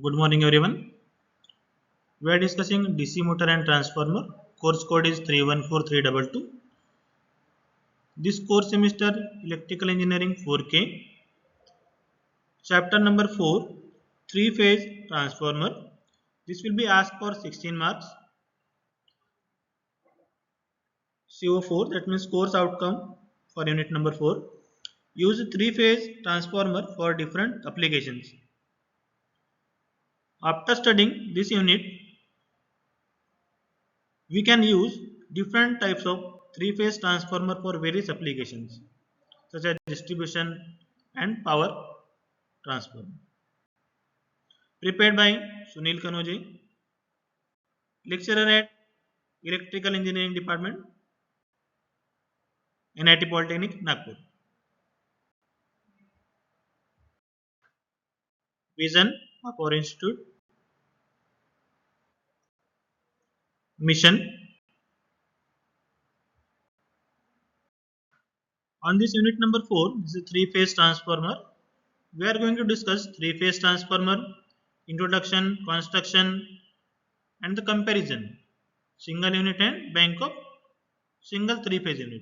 Good morning, everyone. We are discussing DC motor and transformer. Course code is 314322. This course semester Electrical Engineering 4K. Chapter number 4, 3-phase transformer. This will be asked for 16 marks. CO4, that means course outcome for unit number 4. Use 3-phase transformer for different applications. After studying this unit, we can use different types of 3-phase transformer for various applications such as distribution and power transformer. Prepared by Sunil Kanoje, lecturer at Electrical Engineering Department, NIT Polytechnic, Nagpur. Vision of our institute. Mission. On this unit number 4, this is a 3-phase transformer. We are going to discuss 3-phase transformer, introduction, construction, and the comparison. Single unit and bank of single 3-phase unit.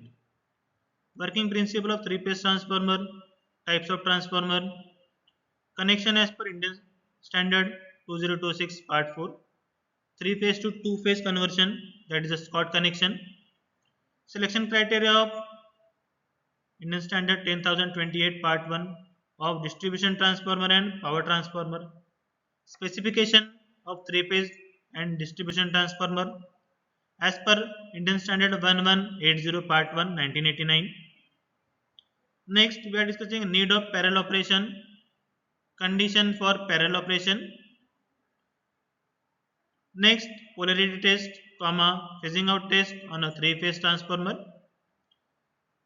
Working principle of 3-phase transformer, types of transformer, connection as per Indian standard 2026 part 4, 3-phase to 2-phase conversion, that is a Scott connection, selection criteria of Indian standard 10028 part 1 of distribution transformer and power transformer, specification of 3-phase and distribution transformer as per Indian standard 1180 part 1 1989. Next, we are discussing need of parallel operation, condition for parallel operation. Next, polarity test, phasing out test on a 3-phase transformer.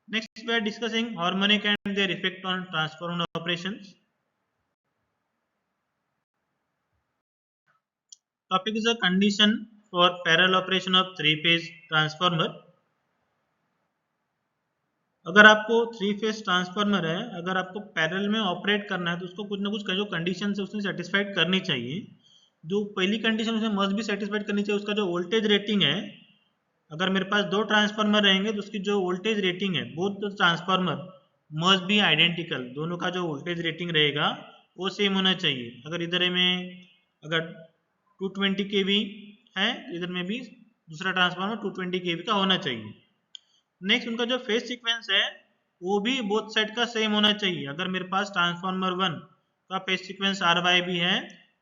Next, we are discussing harmonic and their effect on transformer operations. Topic is a condition for parallel operation of 3-phase transformer. अगर आपको 3-phase transformer है, अगर आपको parallel में operate करना है तो उसको कुछ ना कुछ जो कंडीशन है उसने सेटिस्फाइड करनी चाहिए. जो पहली कंडीशन उसमें मस्ट भी सेटिस्फाइड करनी चाहिए, उसका जो वोल्टेज रेटिंग है. अगर मेरे पास 2 ट्रांसफार्मर रहेंगे तो उसकी जो वोल्टेज रेटिंग है, both transformer must be identical, दोनों का जो वोल्टेज रेटिंग रहेगा वो सेम होना चाहिए. अगर इधर में अगर 220 kV है, इधर में भी दूसरा ट्रांसफार्मर 220 kV का होना चाहिए. नेक्स्ट, उनका जो फेज सीक्वेंस है वो भी बोथ साइड का सेम होना चाहिए. अगर मेरे पास ट्रांसफार्मर 1 का फेज सीक्वेंस RY भी है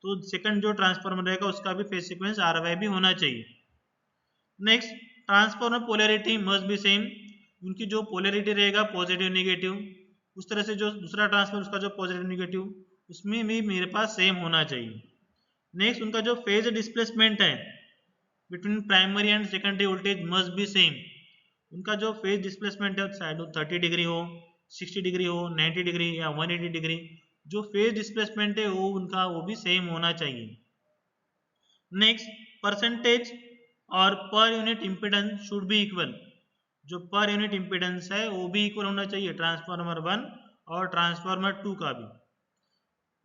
तो सेकंड जो ट्रांसफार्मर रहेगा उसका भी फेज सीक्वेंस RY भी होना चाहिए. Next, transformer polarity must be same, उनकी जो पोलैरिटी रहेगा पॉजिटिव नेगेटिव, उस तरह से जो दूसरा ट्रांसफार्मर उसका जो पॉजिटिव नेगेटिव उसमें भी मेरे पास सेम होना चाहिए. नेक्स्ट, उनका जो फेज डिस्प्लेसमेंट है between primary and secondary voltage must be same. उनका जो फेज डिस्प्लेसमेंट है चाहे 30 डिग्री हो, 60 डिग्री हो, 90 डिग्री या 180 डिग्री, जो फेज डिस्प्लेसमेंट है वो उनका वो भी सेम होना चाहिए. नेक्स्ट, परसेंटेज और per unit impedance should be equal, जो पर यूनिट इंपीडेंस है वो भी इक्वल होना चाहिए ट्रांसफार्मर 1 और ट्रांसफार्मर 2 का भी.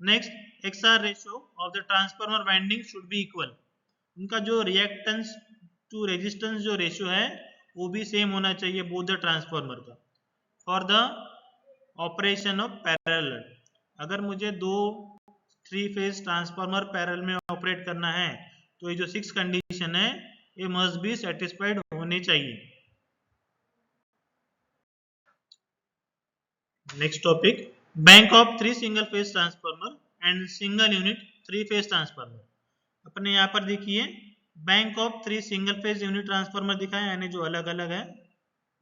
Next, XR ratio of the transformer winding should be equal, उनका जो रिएक्टेंस टू रेजिस्टेंस जो रेशियो है वो भी सेम होना चाहिए बोथ द ट्रांसफार्मर का. For the operation of parallel, अगर मुझे 3-phase ट्रांसफार्मर पैरेलल में ऑपरेट करना है तो ये जो 6 कंडीशन है ये मस्ट बी सेटिस्फाइड होनी चाहिए. Next topic, bank of 3 single phase transformer and single unit 3-phase transformer. अपने यहाँ पर देखिए bank of 3 single phase unit transformer दिखा है, यानी जो अलग अलग है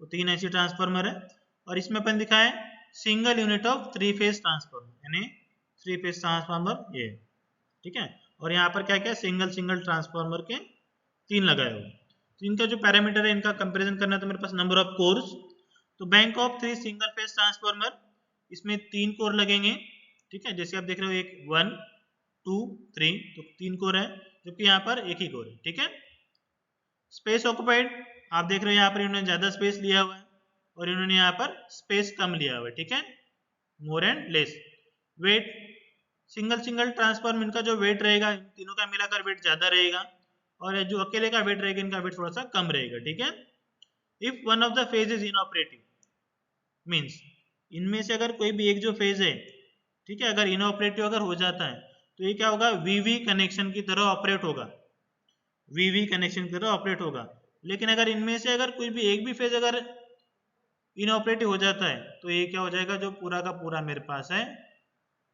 वो 3 ऐसी ट्रांसफार्मर है. और इसमें अपन दिखा है single unit of 3-phase transformer, यानी 3-phase ट्रांसफार्मर ये, ठीक है. और यहाँ पर क्या क्या सिंगल ट्रांसफार्मर के 3 लगाए हुए. तो इनका जो पैरामीटर है इनका कंपेरिजन करना है तो मेरे पास नंबर ऑफ कोर्स, तो bank of 3 single phase transformer, इसमें 3 कोर लगेंगे, ठीक है. जैसे आप देख रहे हो एक 1 2 3, तो 3 कोर है, जबकि यहाँ पर एक ही कोर है, ठीक है. स्पेस ऑक्युपाइड आप देख रहे हो यहाँ पर इन्होंने ज्यादा स्पेस लिया हुआ है और इन्होंने यहाँ पर स्पेस कम लिया हुआ है, ठीक है, more and less. Weight single single transform इनका जो वेट रहेगा इन तीनों का मिलाकर वेट ज्यादा रहेगा और जो अकेले का वेट रहेगा इनका वेट थोड़ा सा कम रहेगा, ठीक है। If one of the phase is inoperative means इनमें से अगर कोई भी एक जो फेज है, ठीक है, अगर इनऑपरेटिव अगर हो जाता है तो ये क्या होगा, वीवी कनेक्शन की तरह ऑपरेट होगा, वीवी कनेक्शन की तरह ऑपरेट होगा। लेकिन अगर इनमें से अगर कोई भी एक भी फेज अगर इनऑपरेटिव हो जाता है तो ये क्या हो जाएगा, जो पूरा का पूरा मेरे पास है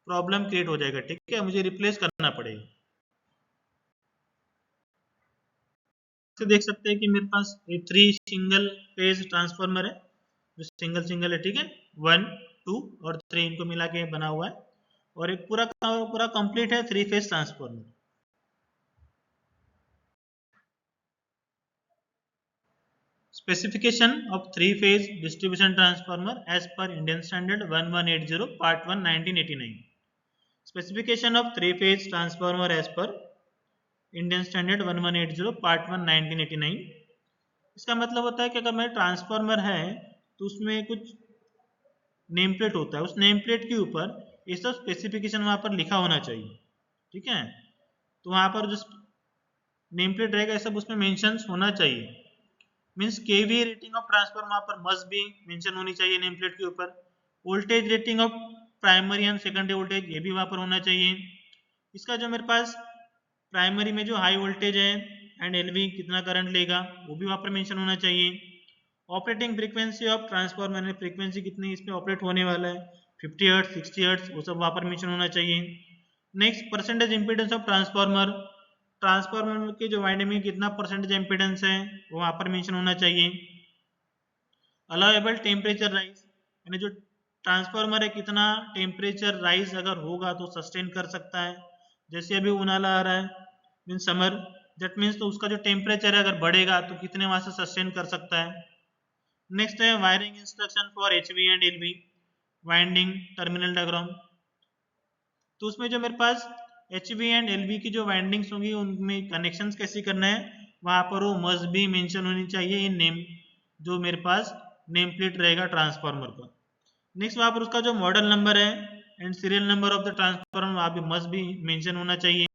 प्रॉब्लम क्रिएट हो जाएगा, ठीक है, मुझे रिप्लेस करना पड़ेगा। तो देख सकते हैं कि मेरे पास ये 3 सिंगल फेज ट्रांसफार्मर है जो सिंगल सिंगल है, ठीक है, 1 2 और 3 इनको मिला के बना हुआ है और एक पूरा का पूरा कंप्लीट है 3 phase transformer. Specification of 3 phase distribution transformer as per Indian Standard 1180 Part 1 1989. Specification of 3 phase transformer as per Indian Standard 1180 Part 1 1989. इसका मतलब होता है कि अगर मेरा ट्रांसफार्मर है तो उसमें कुछ नेम प्लेट होता है, उस नेम प्लेट के ऊपर ये सब स्पेसिफिकेशन वहां पर लिखा होना चाहिए, ठीक है। तो वहां पर जो नेम प्लेट रहेगा ये सब उसमें मेंशन होना चाहिए। Means KV rating of transformer वहां पर मस्ट भी मेंशन होनी चाहिए नेम प्लेट के ऊपर। Voltage rating of primary and secondary voltage ये भी वहां पर होना चाहिए। इसका जो मेरे पास प्राइमरी में जो हाई वोल्टेज है एंड एलवी कितना करंट लेगा वो भी वहां पर मेंशन होना चाहिए। ऑपरेटिंग फ्रीक्वेंसी ऑफ ट्रांसफार्मर में फ्रीक्वेंसी कितनी इस पे ऑपरेट होने वाला है, 50 हर्ट्ज 60 हर्ट्ज वो सब वहां पर मेंशन होना चाहिए। Next percentage impedance of transformer, transformer के जो वाइंडिंग में कितना परसेंटेज इंपीडेंस है वो वहां पर मेंशन होना चाहिए। अलाउएबल टेम्परेचर राइज यानी जो ट्रांसफार्मर है कितना टेम्परेचर राइज अगर होगा तो सस्टेन कर सकता है। जैसे अभी उनाला आ रहा है मीन समर, दैट मीन्स तो उसका जो टेम्परेचर है अगर बढ़ेगा तो कितने वहां से सस्टेन कर सकता है। नेक्स्ट है wiring instruction for HV and LV winding terminal diagram. तो उसमें जो मेरे पास एचवी एंड एलवी की जो वाइंडिंग्स होंगी उनमें कनेक्शंस कैसे करना है वहां पर वो मस्ट भी मेंशन होनी चाहिए इन नेम, जो मेरे पास नेम प्लेट रहेगा ट्रांसफार्मर का। नेक्स्ट वहां पर उसका जो मॉडल नंबर है and serial number of the transformer वहां भी मस्ट भी मेंशन होना चाहिए,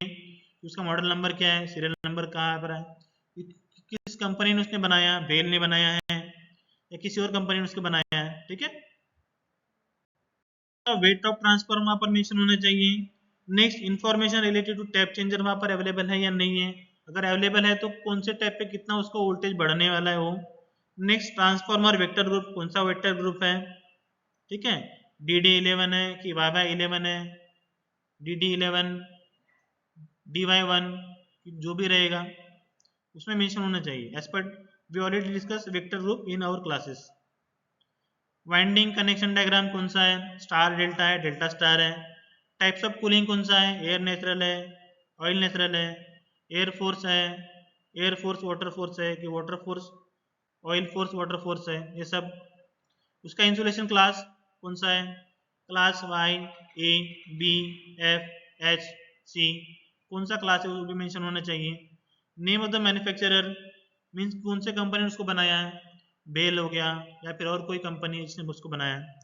उसका मॉडल नंबर क्या है, सीरियल नंबर कहाँ पर है, किस कंपनी ने उसने बनाया, बेल ने बनाया है या किसी और कंपनी ने उसके बनाया है, ठीक है। वेट ऑफ ट्रांसफार्मर वहां पर मेंशन होना चाहिए। Next information related to tap changer वहां पर अवेलेबल है या नहीं है, अगर अवेलेबल है तो कौन से टैप पे कितना उसको वोल्टेज बढ़ने वाला है वो। नेक्स्ट ट्रांसफार्मर वेक्टर ग्रुप कौन सा वेक्टर ग्रुप है, ठीक है, DD11 है कि YY11 है, DD11 DY1 जो भी रहेगा उसमें मेंशन होना चाहिए as per we already discuss vector group in our classes. Winding connection diagram कौन सा है, स्टार डेल्टा है, डेल्टा स्टार है। टाइप्स ऑफ कूलिंग कौन सा है, एयर नेचुरल है, ऑयल नेचुरल है, एयर फोर्स है, एयर फोर्स वाटर फोर्स है कि water force oil force water force है, ये सब। उसका इंसुलेशन क्लास कौन सा है, class Y A B F H C कौन सा क्लास है वो भी मेंशन होना चाहिए। Name of the manufacturer means कौन से कंपनी ने उसको बनाया है, बेल हो गया या फिर और कोई कंपनी जिसने उसको बनाया है।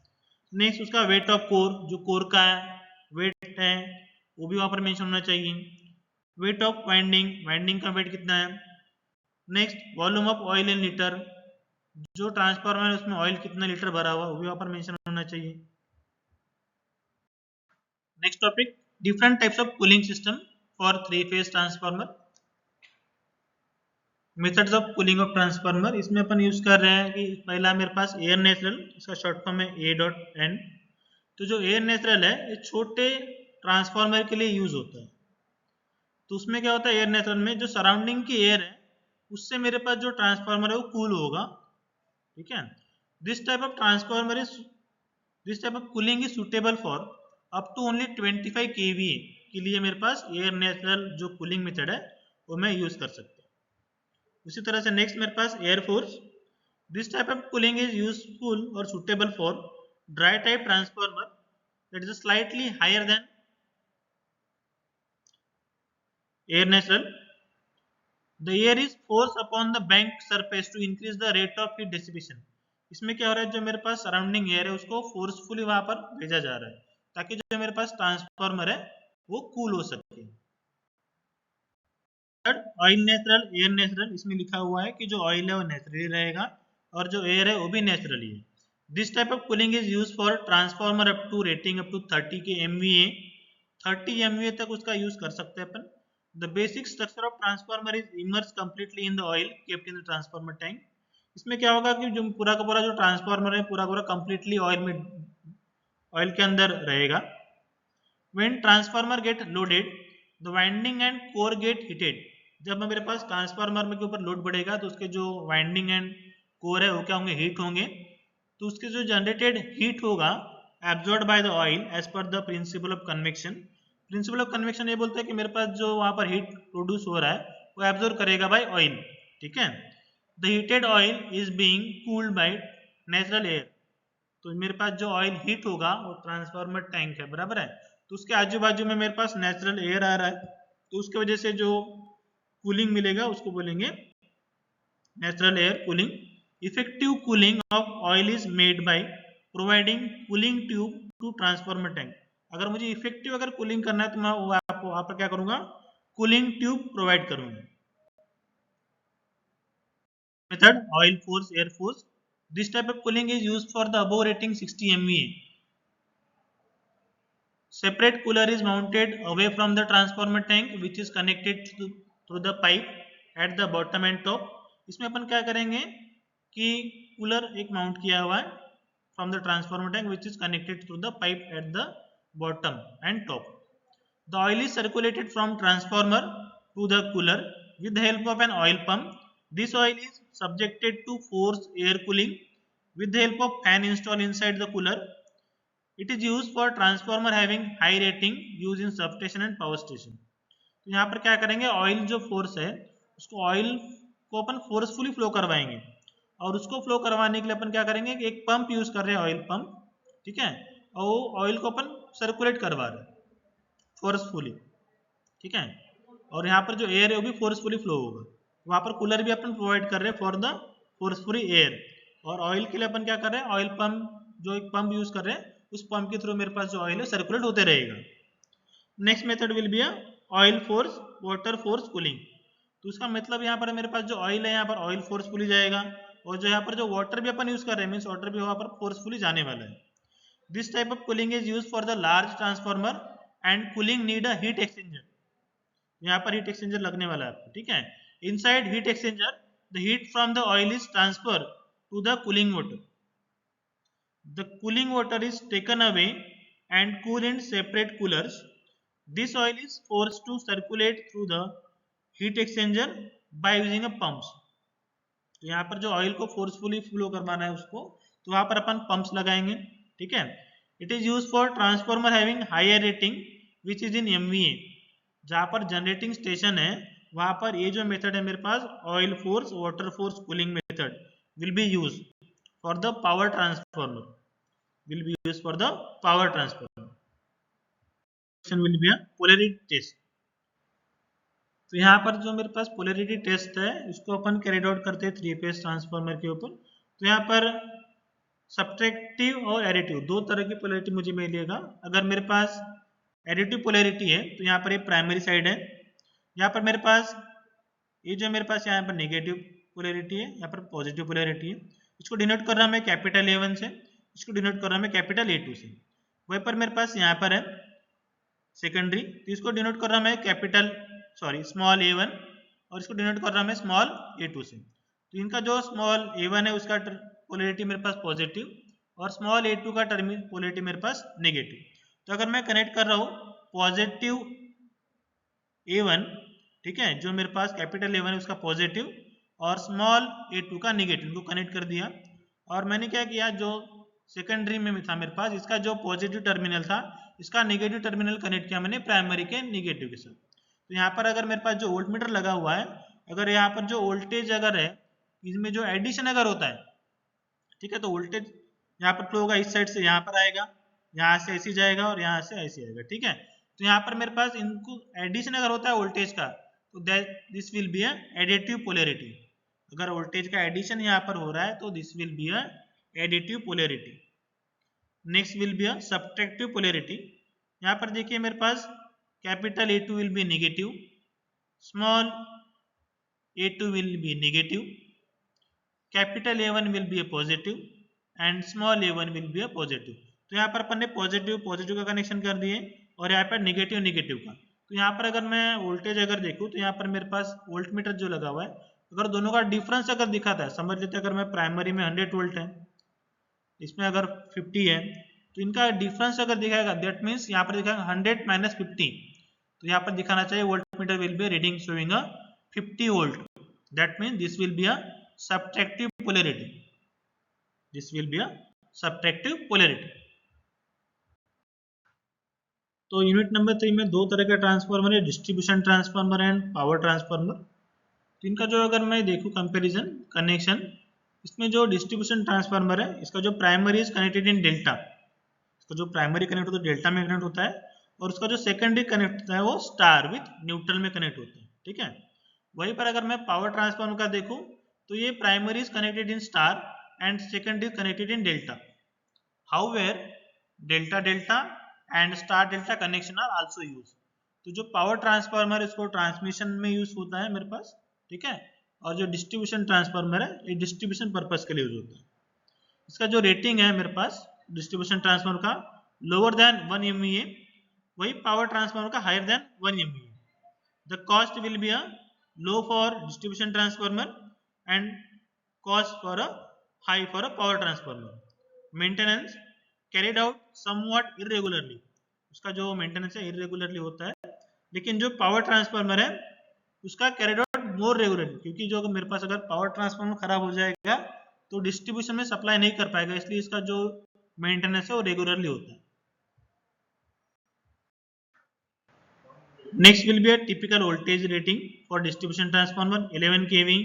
नेक्स्ट उसका वेट ऑफ कोर, जो कोर का वेट है वो भी वहां पर मेंशन होना चाहिए। वेट ऑफ वाइंडिंग, वाइंडिंग का वेट कितना है। Next volume of oil in litre, जो ट्रांसफार्मर है उसमें ऑयल कितना लीटर भरा हुआ वो भी वहां पर मेंशन होना चाहिए। Next topic different types of cooling system for 3 phase transformer. Methods of cooling of transformer, इसमें अपन यूज कर रहे हैं कि पहला मेरे पास एयर नेचुरल, इसका शॉर्ट फॉर्म है A.N। तो जो एयर नेचुरल है ये छोटे ट्रांसफार्मर के लिए यूज होता है। तो उसमें क्या होता है एयर नेचुरल में जो सराउंडिंग की एयर है उससे मेरे पास जो ट्रांसफार्मर है वो कूल होगा, ठीक है। This type of transformer is this type of cooling is suitable for up to only 25 kVA के लिए मेरे पास एयर नेचुरल जो कूलिंग मेथड है वो मैं यूज कर सकता हूँ। उसी तरह से नेक्स्ट मेरे पास air force, this type of cooling is useful और suitable for dry type transformer that is slightly higher than air natural. The air is forced upon the bank surface to increase the rate of heat dissipation। इसमें क्या हो रहा है, जो मेरे पास surrounding air है उसको फोर्सफुली वहां पर भेजा जा रहा है ताकि जो मेरे पास ट्रांसफार्मर है वो कूल हो सके। ऑयल नेचुरल, एयर नेचुरल, इसमें लिखा हुआ है कि जो ऑयल है वो नेचुरली रहेगा और जो एयर है वो भी नेचुरली है। This type of cooling is use for transformer up to rating up to 30 के MVA, 30 MVA तक उसका यूज कर सकते हैं अपन। The basic structure of transformer is immerse completely in the oil kept in the transformer tank. इसमें क्या होगा कि जो पूरा का पूरा जो ट्रांसफॉर्मर है पूरा पूरा कंप्लीटली ऑयल के अंदर रहेगा। When transformer get loaded, the winding and core get heated. जब मेरे पास ट्रांसफार्मर में के ऊपर लोड बढ़ेगा तो उसके जो वाइंडिंग एंड कोर है वो क्या होंगे, हीट होंगे। तो उसके जो जनरेटेड हीट होगा absorb by the oil as per the principle of convection. Principle of convection ये बोलता है कि मेरे पास जो वहां पर हीट प्रोड्यूस हो रहा है वो एब्जॉर्ब करेगा बाय ऑयल, ठीक है। The heated oil is being cooled by natural air. तो मेरे पास जो ऑयल हीट होगा वो ट्रांसफार्मर टैंक है, बराबर है, तो उसके आजू बाजू में मेरे पास नेचुरल एयर आ रहा है, तो उसके वजह से जो कूलिंग मिलेगा उसको बोलेंगे natural air cooling. Effective cooling of oil is made by providing cooling tube to transformer tank. अगर मुझे इफेक्टिव अगर कूलिंग करना है तो मैं वहां पर क्या करूंगा, कूलिंग ट्यूब प्रोवाइड करूंगा। Method oil force air force. This type of cooling is used for the above rating 60 MVA। Separate cooler is mounted away from the transformer tank which is connected through the pipe at the bottom and top। इसमें अपन क्या करेंगे कि cooler एक mount किया हुआ है from the transformer tank which is connected through the pipe at the bottom and top। The oil is circulated from transformer to the cooler with the help of an oil pump। This oil is subjected to forced air cooling with the help of fan installed inside the cooler। It is used for transformer having high rating used in substation and power station। तो यहाँ पर क्या करेंगे, oil जो force है उसको oil को अपन forcefully flow करवाएंगे और उसको फ्लो करवाने के लिए अपन क्या करेंगे कि एक पंप यूज कर रहे हैं, ऑयल पंप, ठीक है, और वो ऑयल को अपन सर्कुलेट करवा रहे हैं फोर्सफुली, ठीक है, और यहाँ पर जो एयर है वो भी फोर्सफुली फ्लो होगा। वहाँ पर कूलर भी अपन प्रोवाइड कर रहे हैं फॉर द फोर्सफुली एयर, और ऑयल के लिए अपन क्या कर रहे हैं, ऑयल पंप जो एक पंप यूज कर रहे हैं उस पंप के थ्रू मेरे पास जो ऑयल है सर्कुलेट होते रहेगा। Next method will B oil force water force cooling. तो उसका मतलब यहाँ पर मेरे पास जो ऑयल है यहाँ पर ऑयल फोर्सफुली जाएगा और जो यहाँ पर जो वाटर भी अपन यूज कर रहे हैं मीन्स वाटर भी वहाँ पर फोर्सफुली जाने वाला है। This type of cooling is use for the large transformer and cooling need a heat exchanger. यहाँ पर हीट एक्सचेंजर लगने वाला है आपको, ठीक है। Inside heat exchanger the heat from the oil is transfer to the cooling water. The cooling water is taken away and cooled in separate coolers। This oil is forced to circulate through the heat exchanger by using a pumps। तो यहाँ पर जो oil को forcefully flow करवाना है उसको, तो वहां पर अपन पंप्स लगाएंगे, ठीक है। It is use for transformer having higher rating which is in MVA। जहाँ पर जनरेटिंग स्टेशन है वहां पर ये जो मेथड है मेरे पास oil force water force cooling method will be use for the power transformer, will be used for the power transformer। Question will be a polarity test। तो यहाँ पर जो मेरे पास पोलैरिटी टेस्ट है इसको अपन कैरिड आउट करते हैं 3 फेज ट्रांसफार्मर के ऊपर। तो यहाँ पर सब्ट्रैक्टिव और एडिटिव दो तरह की पोलैरिटी मुझे मिलेगा। अगर मेरे पास एडिटिव पोलैरिटी है तो यहाँ पर ये प्राइमरी साइड है, यहाँ पर मेरे पास ये जो मेरे पास यहाँ पर नेगेटिव पोलैरिटी है, यहाँ पर पॉजिटिव पोलैरिटी है। इसको डिनोट कर रहा हूँ मैं कैपिटल A1 से, इसको डिनोट कर रहा हूँ मैं कैपिटल A2 से। वहीं पर मेरे पास यहाँ पर है सेकेंडरी, तो इसको डिनोट कर रहा हूँ मैं कैपिटल स्मॉल A1 और इसको डिनोट कर रहा हूँ मैं स्मॉल A2 से। तो इनका जो स्मॉल A1 है उसका पोलैरिटी मेरे पास पॉजिटिव और स्मॉल A2 का पोलैरिटी मेरे पास नेगेटिव। तो अगर मैं कनेक्ट कर रहा हूँ पॉजिटिव A1, ठीक है, जो मेरे पास कैपिटल A1 है उसका पॉजिटिव और स्मॉल A2 का नेगेटिव को कनेक्ट कर दिया, और मैंने क्या किया जो सेकेंडरी में था मेरे पास इसका जो पॉजिटिव टर्मिनल था इसका नेगेटिव टर्मिनल कनेक्ट किया मैंने प्राइमरी के नेगेटिव के साथ। तो यहाँ पर अगर मेरे पास जो वोल्ट मीटर लगा हुआ है, अगर यहाँ पर जो वोल्टेज अगर है इसमें जो एडिशन अगर होता है, ठीक है, तो वोल्टेज यहाँ पर फ्लो होगा इस साइड से यहाँ पर आएगा, यहाँ से ऐसे जाएगा और यहाँ से ऐसे आएगा, ठीक है। तो यहाँ पर मेरे पास इनको एडिशन अगर होता है वोल्टेज का तो this will B additive polarity. अगर वोल्टेज का एडिशन यहाँ पर हो रहा है तो this will B additive polarity. Next will B subtractive polarity. यहाँ पर देखिए मेरे पास capital A2 will be negative, small a2 will be negative, capital A1 will be a positive and small a1 will be a positive. तो यहाँ पर अपन ने positive positive का connection कर दिए और यहाँ पर नेगेटिव नेगेटिव का। तो यहाँ पर अगर मैं वोल्टेज अगर देखूँ तो यहाँ पर मेरे पास वोल्ट मीटर जो लगा हुआ है, अगर दोनों का डिफरेंस अगर दिखाता है, समझ लेते अगर मैं प्राइमरी में 100 वोल्ट है, इसमें अगर 50 है, तो इनका डिफरेंस अगर दिखाएगा दैट मीन्स यहाँ पर दिखाएगा 100 माइनस 50, तो यहाँ पर दिखाना चाहिए volt meter will be reading showing a 50 volt, that means this will be a subtractive polarity. This will be a subtractive polarity. तो यूनिट नंबर 3 में दो तरह के ट्रांसफार्मर है, distribution transformer and power transformer. तो इनका जो अगर मैं देखूं कंपैरिजन कनेक्शन, इसमें जो डिस्ट्रीब्यूशन ट्रांसफार्मर है, इसका जो primary is connected in delta, इसका जो प्राइमरी कनेक्ट होता है डेल्टा में कनेक्ट होता है, और उसका जो सेकेंडरी कनेक्ट होता है वो स्टार विथ न्यूट्रल में कनेक्ट होता है, ठीक है। वहीं पर अगर मैं पावर ट्रांसफार्मर का देखूं तो ये primary is connected in star and secondary is connected in delta. However delta delta and star delta connection are also use. तो जो पावर ट्रांसफार्मर इसको ट्रांसमिशन में यूज होता है मेरे पास, ठीक है, और जो डिस्ट्रीब्यूशन ट्रांसफार्मर है ये डिस्ट्रीब्यूशन पर्पस के लिए यूज होता है। इसका जो रेटिंग है मेरे पास डिस्ट्रीब्यूशन ट्रांसफार्मर का लोअर देन 1 MVA, वही पावर ट्रांसफार्मर का higher than 1 MVA। The cost will be a low for distribution transformer and cost for a high for a power transformer. Maintenance carried out somewhat irregularly, उसका जो maintenance है irregularly होता है, लेकिन जो power transformer है उसका कैरिड आउट मोर रेगुलरली, क्योंकि जो मेरे पास अगर पावर ट्रांसफार्मर खराब हो जाएगा तो डिस्ट्रीब्यूशन में सप्लाई नहीं कर पाएगा, इसलिए इसका जो मेंटेनेंस है वो रेगुलरली होता है। Next will be a typical voltage rating for distribution transformer: 11 kV,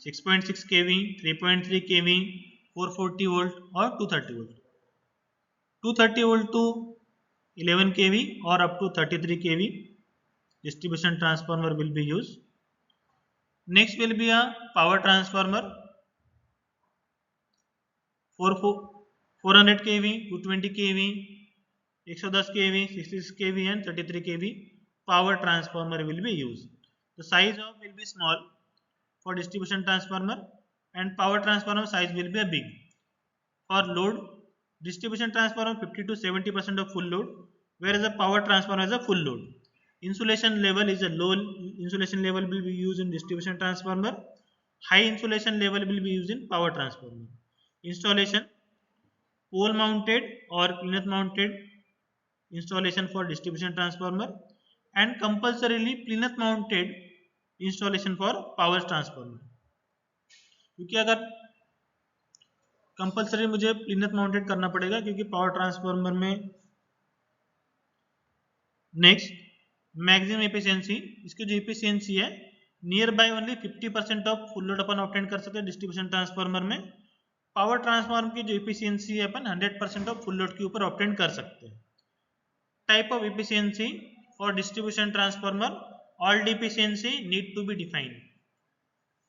6.6 kV, 3.3 kV, 440 volt or 230 volt. 230 volt to 11 kV or up to 33 kV distribution transformer will be used. Next will be a power transformer: 400 kV, 220 kV, 110 kV, 66 kV and 33 kV power transformer will be used. The size of will be small for distribution transformer and power transformer size will be big. For load, distribution transformer 50 to 70% of full load, whereas the power transformer has a full load. Insulation level is a low insulation level will be used in distribution transformer. High insulation level will be used in power transformer. Installation: pole mounted or plinth mounted installation for distribution transformer and compulsorily plinth mounted installation for power transformer. क्योंकि अगर compulsory मुझे प्लिनथ mounted करना पड़ेगा क्योंकि power transformer में next maximum efficiency, इसकी जो efficiency है near by only 50% of full load upon obtain कर सकते हैं डिस्ट्रीब्यूशन ट्रांसफार्मर में। पावर ट्रांसफार्मर की जो एफिशिएंसी है अपन 100% ऑफ फुल लोड के ऊपर ऑब्टेन कर सकते हैं। Type of efficiency for distribution transformer, all deficiency need to be defined,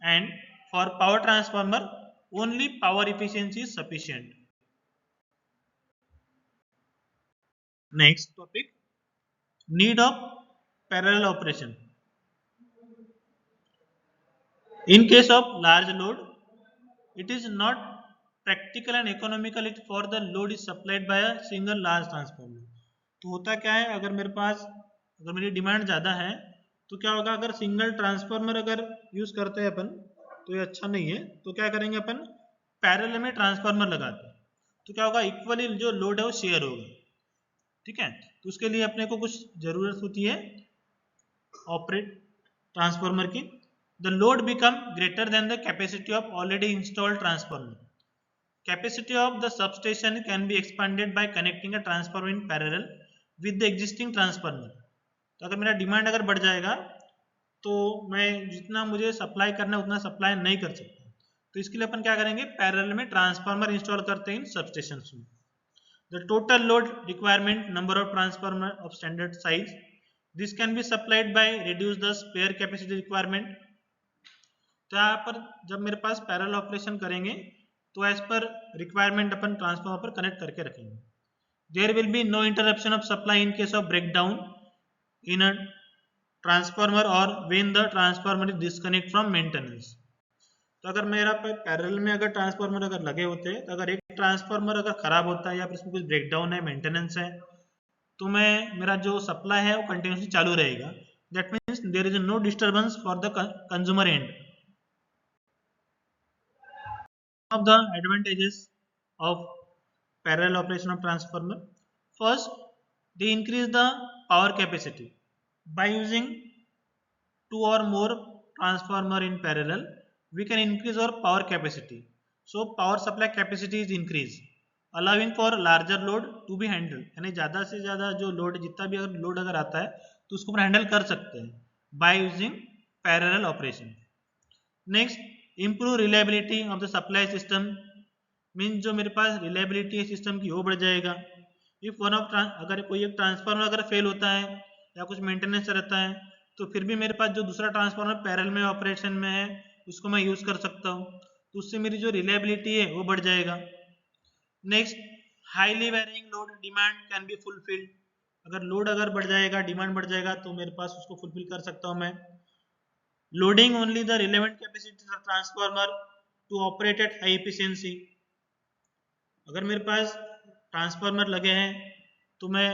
and for power transformer only power efficiency is sufficient. Next topic: need of parallel operation. In case of large load, it is not practical and economical for the load is supplied by a single large transformer. तो होता क्या है, अगर मेरे पास अगर मेरी demand ज़्यादा है तो क्या होगा, अगर सिंगल ट्रांसफार्मर अगर यूज़ करते हैं अपन तो ये अच्छा नहीं है, तो क्या करेंगे अपन पैरेलल में ट्रांसफार्मर लगाते हैं, तो क्या होगा इक्वली जो लोड है वो शेयर होगा, ठीक है। तो उसके लिए अपने को कुछ ज़रूरत होती है ऑपरेट ट्रांसफार्मर की। The load become greater than the capacity of already installed transformer. Capacity of the substation can be expanded by connecting a transformer in parallel with the existing transformer. तो अगर मेरा डिमांड अगर बढ़ जाएगा तो मैं जितना मुझे सप्लाई करना है उतना सप्लाई नहीं कर सकता, तो इसके लिए अपन क्या करेंगे पैरेलल में ट्रांसफार्मर इंस्टॉल करते हैं इन सबस्टेशंस में। The total load requirement number of transformer of standard size, this can be supplied by reduce the spare capacity requirement. तो यहाँ पर जब मेरे पास पैरेलल ऑपरेशन करेंगे तो एज पर रिक्वायरमेंट अपन ट्रांसफार्मर पर कनेक्ट करके रखेंगे। There will be no interruption of supply in case of breakdown in a transformer or when the transformer is disconnect from maintenance. तो अगर मेरा पैरेलल में अगर ट्रांसफार्मर अगर लगे होते हैं तो अगर एक ट्रांसफार्मर अगर खराब होता है या फिर इसमें कुछ ब्रेकडाउन है, मेंटेनेंस है, तो मेरा जो सप्लाई है वो कंटिन्यूसली चालू रहेगा. That means there is no disturbance for the consumer end. Of the advantages of parallel operation of transformer. First, they increase the power capacity. By using two or more transformer in parallel, we can increase our power capacity. So power supply capacity is increased, allowing for larger load to be handled. यानी ज़्यादा से ज़्यादा जो load, जितना भी अगर load अगर आता है तो उसको हैंडल कर सकते हैं by using parallel operation. Next, improve reliability of the supply system. Means जो मेरे पास रिलायबिलिटी है सिस्टम की वो बढ़ जाएगा. इफ वन ऑफ अगर कोई एक ट्रांसफार्मर अगर फेल होता है या कुछ मेंटेनेंस रहता है तो फिर भी मेरे पास जो दूसरा ट्रांसफार्मर पैरेलल में ऑपरेशन में है उसको मैं यूज कर सकता हूँ, तो उससे मेरी जो रिलायबिलिटी है वो बढ़ जाएगा. Next, highly varying load demand can be fulfilled. अगर लोड अगर बढ़ जाएगा, डिमांड बढ़ जाएगा तो मेरे पास उसको फुलफिल कर सकता हूँ मैं. Loading only the relevant capacity of transformer to operate at high efficiency. अगर मेरे पास ट्रांसफार्मर लगे हैं तो मैं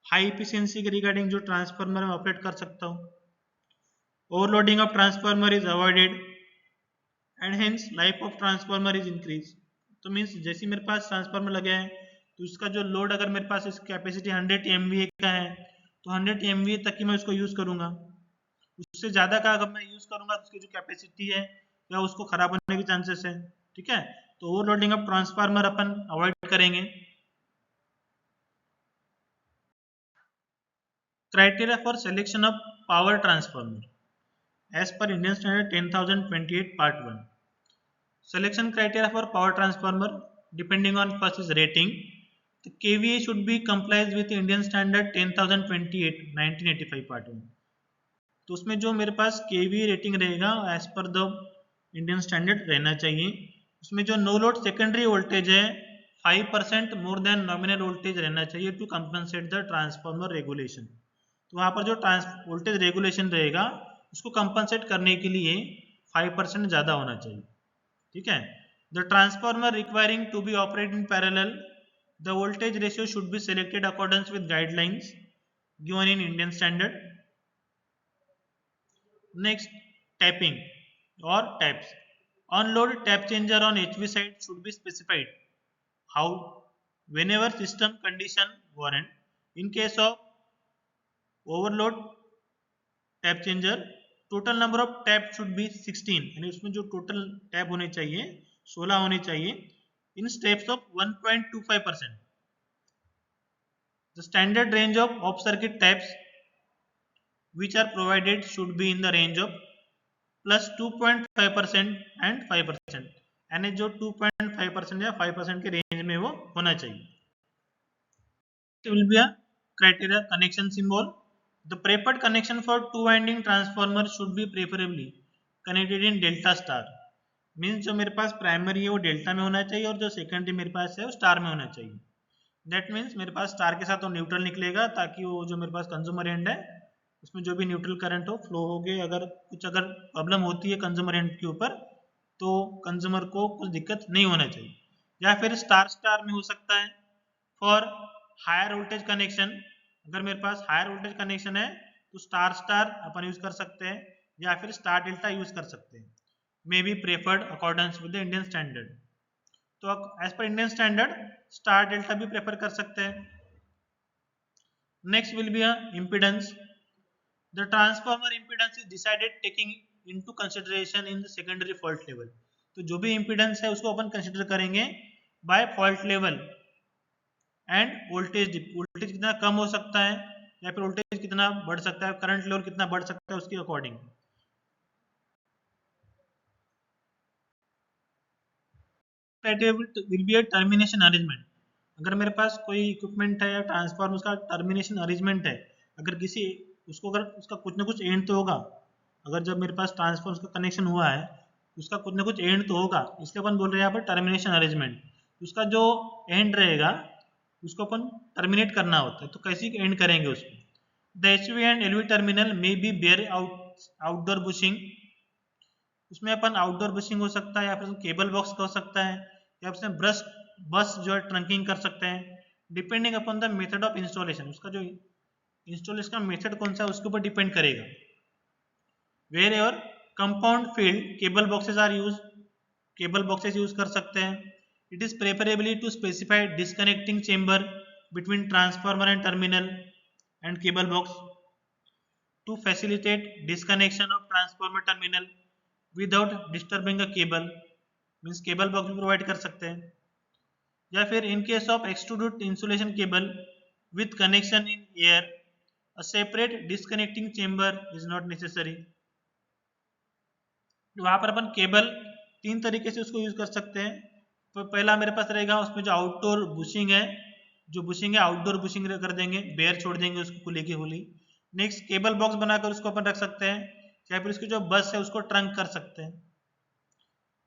हाई एफिशिएंसी के रिगार्डिंग जो ट्रांसफार्मर में ऑपरेट कर सकता हूँ. Overloading of transformer is avoided and hence life of transformer is increase. तो मीन्स जैसे मेरे पास ट्रांसफार्मर लगे हैं तो इसका जो लोड अगर मेरे पास इसकी कैपेसिटी 100 MVA का है तो 100 MVA तक ही मैं उसको यूज करूंगा. उससे ज्यादा का अगर मैं यूज करूंगा तो उसकी जो कैपेसिटी है या उसको खराब होने के चांसेस है. ठीक है, तो ओवरलोडिंग ऑफ ट्रांसफार्मर अपन अवॉइड करेंगे. Criteria for selection of power transformer as per Indian standard 10028 part 1. Selection criteria for power transformer depending on first is rating. The KVA should be complies with Indian standard 10028 1985 part 1. तो उसमें जो मेरे पास KVA rating रहेगा as per the Indian standard रहना चाहिए. उसमें जो नो लोड सेकेंडरी वोल्टेज है 5% मोर देन नॉमिनल वोल्टेज रहना चाहिए to compensate the transformer regulation. तो वहाँ पर जो वोल्टेज रेगुलेशन रहेगा उसको कंपनसेट करने के लिए 5% ज़्यादा होना चाहिए. ठीक है. The transformer requiring to be operate in parallel, the voltage ratio should be selected according with guidelines given in Indian standard. Next, tapping और taps. On-load tap changer on HV side should be specified. How? Whenever system condition warrant. In case of overload tap changer, total number of tap should be 16. यानी उसमें जो total tap होने चाहिए 16 होने चाहिए in steps of 1.25%. The standard range of off-circuit taps which are provided should be in the range of plus 2.5% and 5%. यानी जो 2.5% या 5% के रेंज में वो होना चाहिए. It will be a criteria connection symbol. The preferred connection for two winding transformer should be preferably connected in delta star. Means जो मेरे पास प्राइमरी है वो डेल्टा में होना चाहिए और जो सेकेंडरी मेरे पास है वो स्टार में होना चाहिए. दैट मीन्स मेरे पास स्टार के साथ वो न्यूट्रल निकलेगा ताकि वो जो मेरे पास कंज्यूमर एंड है उसमें जो भी न्यूट्रल करंट हो फ्लो हो गए. अगर प्रॉब्लम होती है कंज्यूमर एंड के ऊपर तो कंज्यूमर को कुछ दिक्कत नहीं होना चाहिए. या फिर स्टार स्टार में हो सकता है. फॉर हायर वोल्टेज कनेक्शन, अगर मेरे पास हायर वोल्टेज कनेक्शन है तो स्टार स्टार अपन यूज कर सकते हैं या फिर स्टार डेल्टा यूज कर सकते हैं. May be preferred according with the Indian standard. तो as per Indian standard star delta भी प्रेफर कर सकते हैं. Next will be impedance. The transformer impedance is decided taking into consideration in the secondary fault level. तो जो भी impedance है उसको अपन कंसिडर करेंगे by fault level and voltage. Voltage कितना कम हो सकता है या फिर वोल्टेज कितना बढ़ सकता है, करंट लेवल कितना बढ़ सकता है उसके according. will be a termination arrangement. अगर मेरे पास कोई इक्विपमेंट है या ट्रांसफार्मर उसका टर्मिनेशन अरेंजमेंट है, अगर किसी उसको अगर उसका कुछ ना कुछ एंड तो होगा. अगर जब मेरे पास ट्रांसफार्मर का कनेक्शन हुआ है उसका कुछ ना कुछ एंड तो होगा, इसलिए अपन बोल रहे हैं यहाँ पर टर्मिनेशन अरेंजमेंट. उसका जो एंड रहेगा उसको अपन टर्मिनेट करना होता है. तो कैसे एंड करेंगे उसको. The HV and LV terminal may be bare outdoor bushing, उसमें अपन आउटडोर बुशिंग हो सकता है, या फिर केबल बॉक्स हो सकता है, या फिर बस जो है ट्रंकिंग कर सकते हैं, depending upon the method of installation. उसका जो इंस्टॉलेशन का मेथड कौन सा है उसके ऊपर डिपेंड करेगा। Where ever compound field cable boxes are use, cable boxes use कर सकते हैं। It is preferably to specify disconnecting chamber between transformer and terminal and cable box to facilitate disconnection of transformer terminal without disturbing a cable, means cable box भी provide कर सकते हैं। या फिर in case of extruded insulation cable with connection in air a separate disconnecting chamber is not necessary। वहां पर अपन cable तीन तरीके से उसको यूज कर सकते हैं। तो पहला मेरे पास रहेगा उसमें जो आउटडोर बुशिंग है, जो बुशिंग है आउटडोर बुशिंग कर देंगे, बेयर छोड़ देंगे उसको खुली की खुली। नेक्स्ट केबल बॉक्स बनाकर उसको अपन रख सकते हैं, या फिर उसकी जो बस है उसको ट्रंक कर सकते हैं।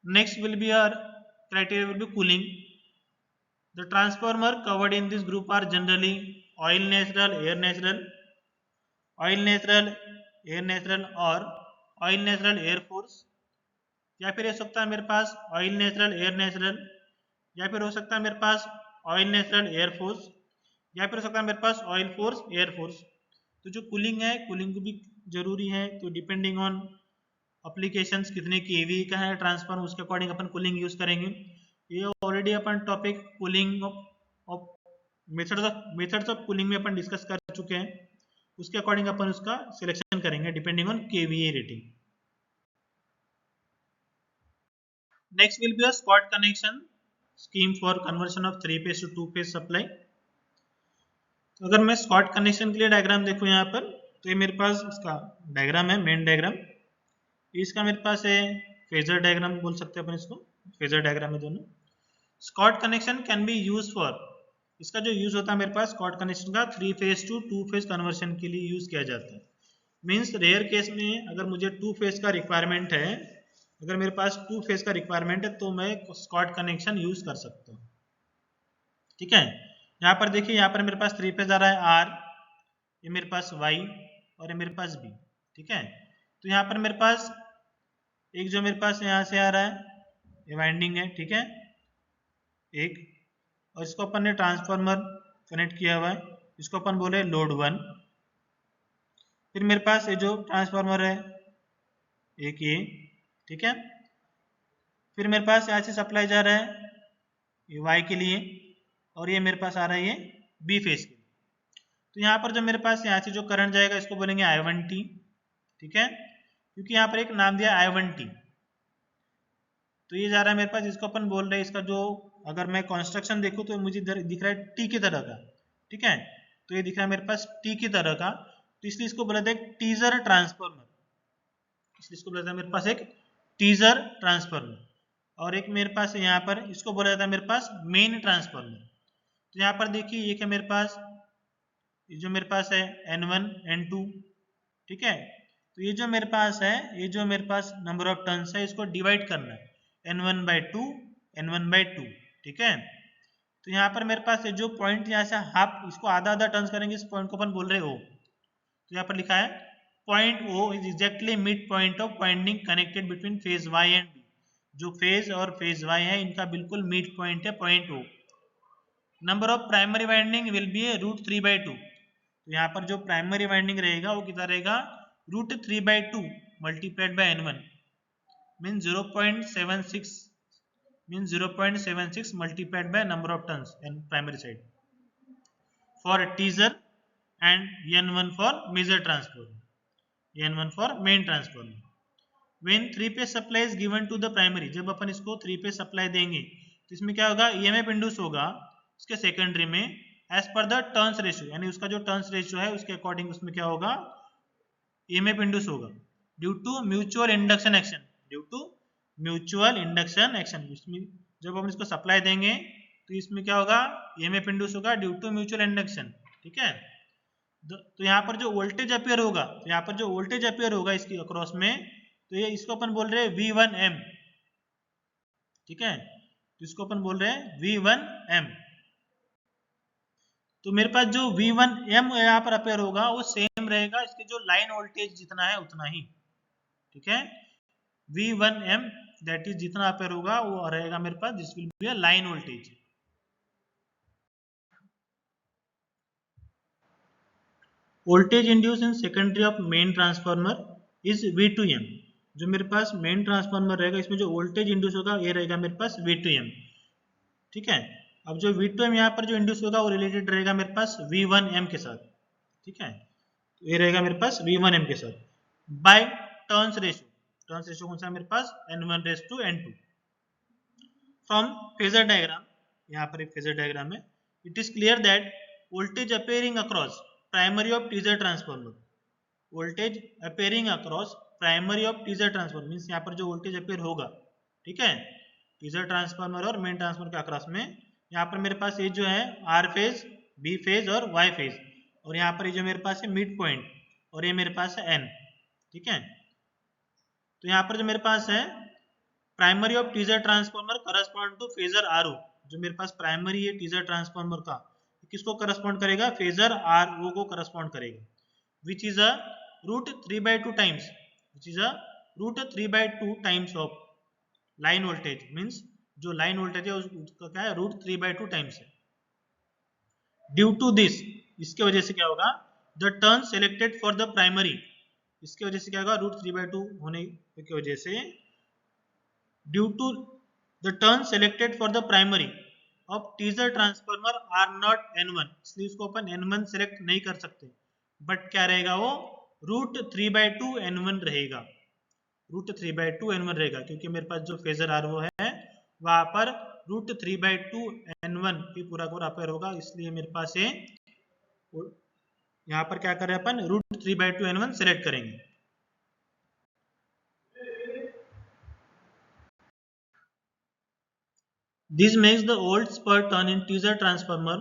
Next will be are criteria will be cooling. The transformer covered in this group are generally oil natural, air natural, oil natural, air natural और ऑयल नेचुरल एयर फोर्स। या फिर हो सकता है मेरे पास ऑयल नेचुरल एयर नेचुरल, या फिर हो सकता है मेरे पास ऑयल नेचुरल एयर फोर्स, या फिर हो सकता है मेरे पास ऑयल फोर्स एयर फोर्स। तो जो कूलिंग है, कूलिंग भी जरूरी है, तो डिपेंडिंग ऑन अप्लीकेशंस कितने केवी का है ट्रांसफार्मर, उसके अकॉर्डिंग अपन कूलिंग यूज करेंगे। ये already upon topic cooling of methods of cooling में अपन डिस्कस कर चुके हैं, उसके अकॉर्डिंग अपन उसका सिलेक्शन करेंगे depending on KVA rating. Next will be a squad connection scheme for conversion of 3 phase two 2 phase supply. अगर मैं स्क्वाड कनेक्शन के लिए डायग्राम देखूं यहाँ पर, तो ये मेरे पास इसका डायग्राम है, मेन डायग्राम। इसका मेरे पास है फेजर डायग्राम बोल सकते हैं अपन इसको, फेजर डायग्राम है दोनों। Squad connection can be use for, इसका जो यूज होता है मेरे पास स्क्वाड कनेक्शन का 3 फेज टू 2 फेज कन्वर्शन के लिए यूज किया जाता है। मीन्स रेयर केस में अगर मुझे 2 फेज का रिक्वायरमेंट है, अगर मेरे पास 2 फेज का रिक्वायरमेंट है तो मैं स्क्वाड कनेक्शन यूज कर सकता हूँ। ठीक है, यहाँ पर देखिए, यहाँ पर मेरे पास 3 फेज आ रहा है आर, ये मेरे पास वाई और ये मेरे पास बी। ठीक है, तो यहाँ पर मेरे पास एक जो मेरे पास यहाँ से आ रहा है ये वाइंडिंग है, ठीक है एक, और इसको अपन ने ट्रांसफार्मर कनेक्ट किया हुआ है, इसको अपन बोले लोड 1। फिर मेरे पास ये जो ट्रांसफार्मर है एक ये, ठीक है, फिर मेरे पास यहाँ से सप्लाई जा रहा है ये वाई के लिए, और ये मेरे पास आ रहा है ये बी फेज के लिए। तो यहाँ पर जो मेरे पास यहाँ से जो करंट जाएगा इसको बोलेंगे I1T। ठीक है, क्योंकि यहाँ पर एक नाम दिया I1T, तो ये जा रहा है मेरे पास, इसको अपन बोल रहे हैं, इसका जो अगर मैं कंस्ट्रक्शन देखूं तो मुझे दिख रहा है टी की तरह का। ठीक है, तो ये दिख रहा है मेरे पास टी की तरह का, तो इसलिए इसको बोला था एक टीजर ट्रांसफार्मर, इसलिए इसको बोला था मेरे पास एक टीजर ट्रांसफार्मर। और एक मेरे पास यहाँ पर इसको बोला जाता है मेरे पास मेन ट्रांसफार्मर। तो यहाँ पर देखिए ये क्या मेरे पास, ये जो मेरे पास है N1 N2, ठीक है, तो ये जो मेरे पास है, ये जो मेरे पास नंबर ऑफ टर्न्स है इसको डिवाइड करना है N1/2 N1/2। ठीक है, तो यहाँ पर मेरे पास जो पॉइंट यहाँ से हाफ, इसको आधा आधा टर्न्स करेंगे, इस पॉइंट को अपन बोल रहे हैं O। तो यहाँ पर लिखा है point O is exactly mid point of winding connected between phase Y and B। जो फेज और फेज Y है इनका बिल्कुल मिड पॉइंट है point O। Number of primary winding will be √3/2। तो यहाँ पर जो प्राइमरी वाइंडिंग रहेगा वो कितना रहेगा, √3/2 multiplied by N1 mean 0.76, mean 0.76 multiplied by number of turns in primary side for teaser and N1 for major transformer, N1 for main transformer. When 3 phase supply is given to the primary, जब अपन इसको 3 phase supply देंगे तो इसमें क्या होगा, EMF induce होगा उसके सेकेंडरी में as per the turns ratio, यानी उसका जो टर्न्स रेशियो है उसके अकॉर्डिंग उसमें क्या होगा, EMF इंड्यूस होगा due to mutual induction action, due to mutual induction action. इसमें जब हम इसको सप्लाई देंगे तो इसमें क्या होगा, EMF इंड्यूस होगा ड्यू टू म्यूचुअल इंडक्शन। ठीक है, तो यहाँ पर जो वोल्टेज अपियर होगा, तो यहाँ पर जो वोल्टेज अपियर होगा इसकी अक्रॉस में, तो ये इसको अपन बोल रहे हैं V1M। ठीक है, तो इसको अपन बोल रहे हैं V1M। तो मेरे पास जो V1M यहाँ पर अपेयर होगा वो सेम रहेगा इसके जो लाइन वोल्टेज जितना है उतना ही, ठीक है। V1M दैट इज जितना अपेयर होगा वो रहेगा मेरे पास, this will be a line voltage. Voltage induce in secondary of main transformer is V2M। जो मेरे पास मेन ट्रांसफार्मर रहेगा इसमें जो वोल्टेज इंड्यूस होगा ये रहेगा मेरे पास V2M, ठीक है। अब जो V2M यहाँ पर जो इंड्यूस होगा वो रिलेटेड रहेगा मेरे पास V1M के साथ, ठीक है। तो ये रहेगा मेरे पास V1M के साथ by turns ratio. Turns ratio कौन सा है मेरे पास, N1:N2। फ्रॉम फेजर डायग्राम, यहाँ पर एक फेजर डायग्राम है, it is clear that voltage appearing across primary of teaser transformer, voltage appearing across primary of teaser transformer means यहाँ पर जो वोल्टेज अपेयर होगा, ठीक है, टीजर ट्रांसफार्मर और मेन ट्रांसफार्मर के अक्रॉस में, यहाँ पर मेरे पास ये जो है आर फेज, बी फेज और वाई फेज, और यहाँ पर ये जो मेरे पास है मिड पॉइंट और ये मेरे पास है एन, ठीक है। तो यहाँ पर जो मेरे पास है primary of teaser transformer correspond to phasor R O, जो मेरे पास प्राइमरी है टीजर ट्रांसफार्मर का किसको करस्पॉन्ड करेगा, फेजर आर ओ को करस्पॉन्ड करेगा, which is a √3/2 times, which is a √3/2 times of line voltage, means जो लाइन वोल्टेज है उसका क्या है √3/2 टाइम्स है। ड्यू टू दिस, इसके वजह से क्या होगा, the turn selected for the primary, इसके वजह से क्या होगा √3/2 होने की वजह से, due to the turn selected for the primary of teaser transformer are not N1, इसलिए इसको अपन N1 सेलेक्ट नहीं कर सकते, बट क्या रहेगा वो √3/2 N1 रहेगा, √3/2 N1 रहेगा, क्योंकि मेरे पास जो फेजर आर वो है वहां पर √3/2 N1 भी पूरा पूरा अपेयर होगा, इसलिए मेरे पास ये यहाँ पर क्या करें अपन √3/2 N1 सेलेक्ट करेंगे। This makes the volts per turn in teaser transformer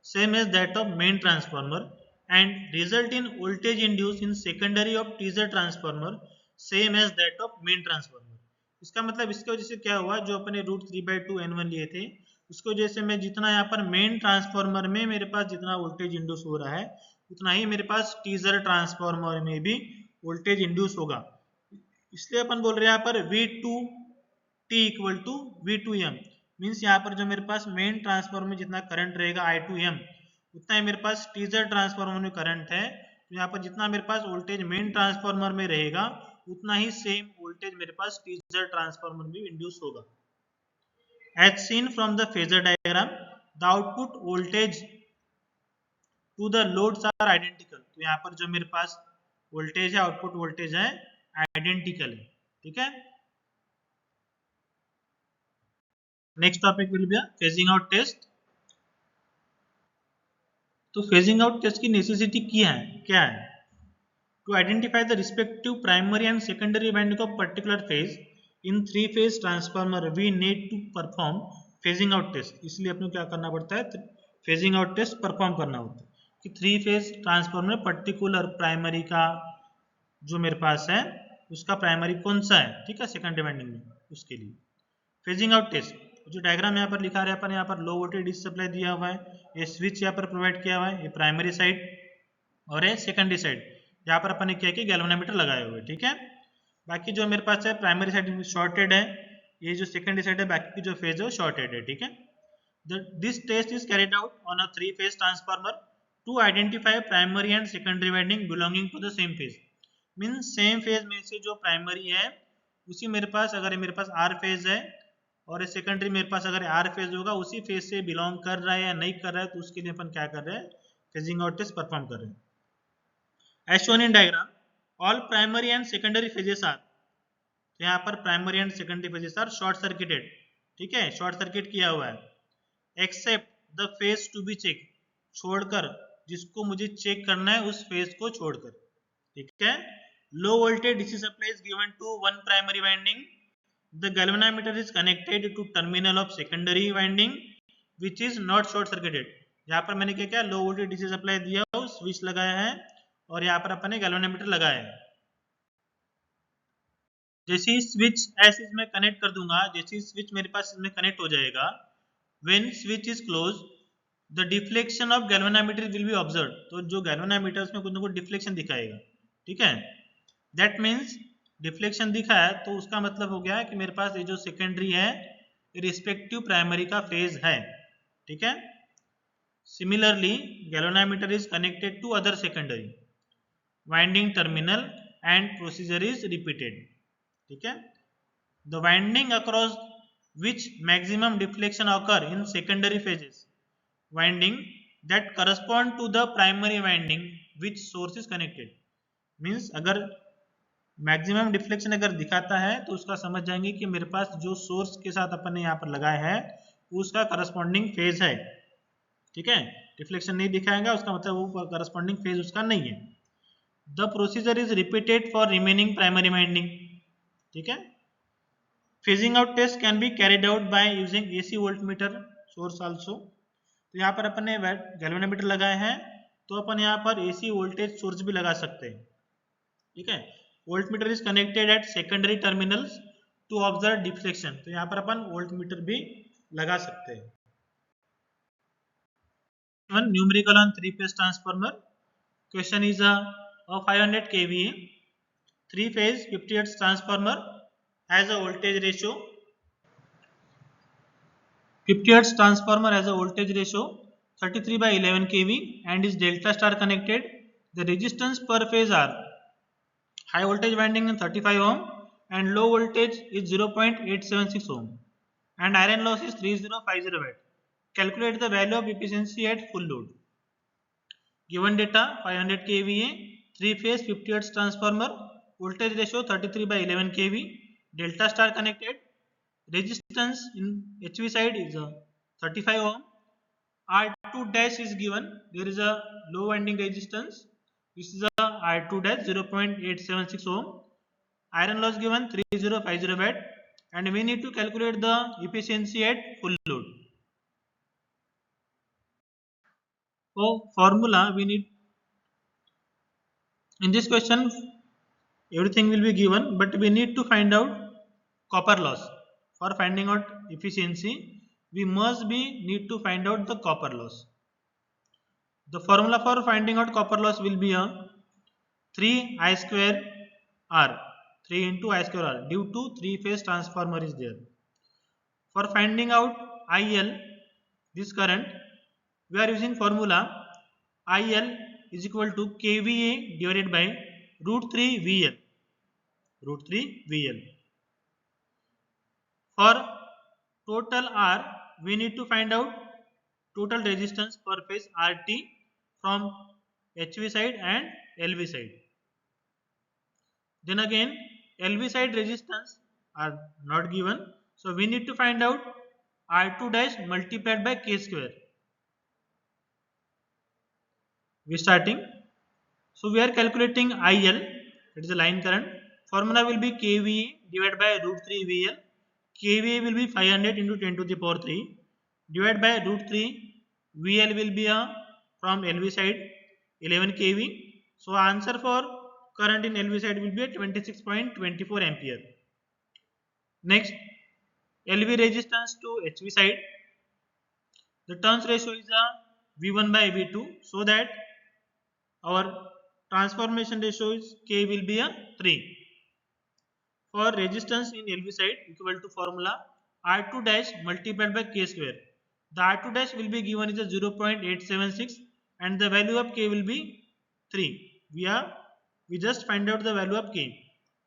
same as that of main transformer and result in voltage induced in secondary of teaser transformer same as that of main transformer। इसका मतलब इसकी वजह से क्या हुआ, जो अपने √3/2 N1 लिए थे उसको वजह से मैं जितना यहाँ पर मेन ट्रांसफार्मर में मेरे पास जितना वोल्टेज इंड्यूस हो रहा है उतना ही मेरे पास टीजर ट्रांसफार्मर में भी वोल्टेज इंड्यूस होगा, इसलिए अपन बोल रहे हैं यहाँ पर V2T equal to V2M, means यहाँ पर जो मेरे पास मेन ट्रांसफार्मर में जितना करंट रहेगा I2M उतना ही मेरे पास टीजर ट्रांसफार्मर में करंट है, तो यहाँ पर जितना मेरे पास वोल्टेज मेन ट्रांसफार्मर में रहेगा उतना ही सेम वोल्टेज मेरे पास टीजर ट्रांसफार्मर में इंड्यूस होगा। As seen from the phasor diagram, the output voltage to the loads are identical, तो यहाँ पर जो मेरे पास वोल्टेज है आउटपुट वोल्टेज है आइडेंटिकल है, ठीक है। Next topic will be phasing out test. तो फेजिंग आउट टेस्ट की नेसेसिटी क्या है, to identify the respective primary and secondary winding of particular phase in 3 phase transformer we need to perform phasing out test, इसलिए अपने क्या करना पड़ता है फेजिंग आउट टेस्ट परफॉर्म करना होता है कि 3 फेज ट्रांसफार्मर पर्टिकुलर प्राइमरी का जो मेरे पास है उसका प्राइमरी कौन सा है, ठीक है, सेकेंडरी वाइंडिंग में, उसके लिए फेजिंग आउट टेस्ट। जो डायग्राम यहाँ पर लिखा है अपन, यहाँ पर लो वोल्टेज डीसी सप्लाई दिया हुआ है, ये स्विच यहाँ पर प्रोवाइड किया हुआ है, ये प्राइमरी साइड और ये सेकेंडरी साइड यहाँ पर अपन ने क्या कि गैल्वेनोमीटर लगाए हुए, ठीक है। बाकी जो मेरे पास है प्राइमरी साइड शॉर्टेड है, ये जो सेकेंडरी साइड है बाकी की जो फेज है वो शॉर्टेड है, ठीक है। This test is carried out on a 3 phase transformer to identify primary and secondary winding belonging to the same phase, mean same phase में से जो प्राइमरी है उसी मेरे पास अगर मेरे पास आर फेज है और सेकेंडरी मेरे पास अगर आर फेज होगा उसी फेज से बिलोंग कर रहा है या नहीं कर रहा है, तो उसके लिए अपन क्या कर रहे हैं फेजिंग आउट टेस्ट परफॉर्म कर रहे हैं। As shown in diagram, all primary and secondary phases are, तो यहाँ पर primary and secondary phases are short circuited, ठीक है, शॉर्ट सर्किट किया हुआ है, except the phase to be check, छोड़कर जिसको मुझे चेक करना है उस फेज को छोड़कर, ठीक है। Low voltage DC supply is given to one primary winding, the galvanometer is connected to terminal of secondary winding which is not short circuited, यहाँ पर मैंने क्या किया लो वोल्टेज डीसी सप्लाई दिया, स्विच लगाया है और यहाँ पर अपन ने गैल्वेनोमीटर लगाया है। जैसे ही स्विच ऐसे इसमें कनेक्ट कर दूंगा, जैसे ही स्विच मेरे पास इसमें कनेक्ट हो जाएगा, when switch is close the deflection of galvanometer will be observe, तो जो गैल्वेनोमीटर उसमें कुछ ना कुछ डिफ्लेक्शन दिखाएगा, ठीक है। दैट मीन्स डिफ्लेक्शन दिखा है तो उसका मतलब हो गया कि मेरे पास ये जो सेकेंडरी है रिस्पेक्टिव प्राइमरी का फेज है, ठीक है। Similarly galvanometer is connected to other secondary winding terminal and procedure is repeated, ठीक है। The winding across which maximum deflection occur in secondary phases winding that correspond to the primary winding which source is connected, means अगर maximum deflection अगर दिखाता है तो उसका समझ जाएंगे कि मेरे पास जो सोर्स के साथ अपन ने यहाँ पर लगाया है उसका करस्पॉन्डिंग फेज है, ठीक है। डिफ्लेक्शन नहीं दिखाएगा उसका मतलब वो करस्पॉन्डिंग फेज उसका नहीं है। The procedure is repeated for remaining primary winding, ठीक है। Phasing out test can be carried out by using AC voltmeter source also, तो यहाँ पर अपन ने गैल्वेनोमीटर लगाए हैं तो अपन यहाँ पर एसी वोल्टेज सोर्स भी लगा सकते हैं, ठीक है। Voltmeter is connected at secondary terminals to observe deflection, तो यहाँ पर अपन वोल्टमीटर भी लगा सकते हैं। Numerical on 3-phase transformer, question is a 500 kVA 3-phase 50 Hz transformer has a voltage ratio 50 Hz transformer has a voltage ratio 33/11 kV and is delta star connected. The resistance per phase are high voltage winding in 35 ohm and low voltage is 0.876 ohm and iron loss is 3050 watt. Calculate the value of efficiency at full load. Given data 500 kVA 3-phase 50 Hz transformer, voltage ratio 33/11 kV, delta star connected, resistance in HV side is 35 ohm, R2 dash is given, there is a low winding resistance, this is a R2 dash 0.876 ohm, iron loss given 3050 watt, and we need to calculate the efficiency at full load. So formula we need, in this question everything will be given but we need to find out copper loss. For finding out efficiency we must be need to find out the copper loss. The formula for finding out copper loss will be a 3 I square R, 3 into I square R, due to 3-phase transformer is there. For finding out IL, this current, we are using formula IL is equal to KVA divided by root 3 VL, root 3 VL. For total R, we need to find out total resistance per phase RT from HV side and LV side. Then again, LV side resistance are not given, so we need to find out R2 dash multiplied by K square. We starting, so we are calculating IL, it is a line current. Formula will be KVA divided by root 3 VL. KVA will be 500 into 10 to the power 3 divided by root 3 VL will be from LV side 11 kV. So answer for current in LV side will be 26.24 ampere. Next, LV resistance to HV side, the turns ratio is V1 by V2, so that our transformation ratio is K will be 3. For resistance in LV side equal to formula R2 dash multiplied by K square. The R2 dash will be given is a 0.876 and the value of K will be 3. We just find out the value of K,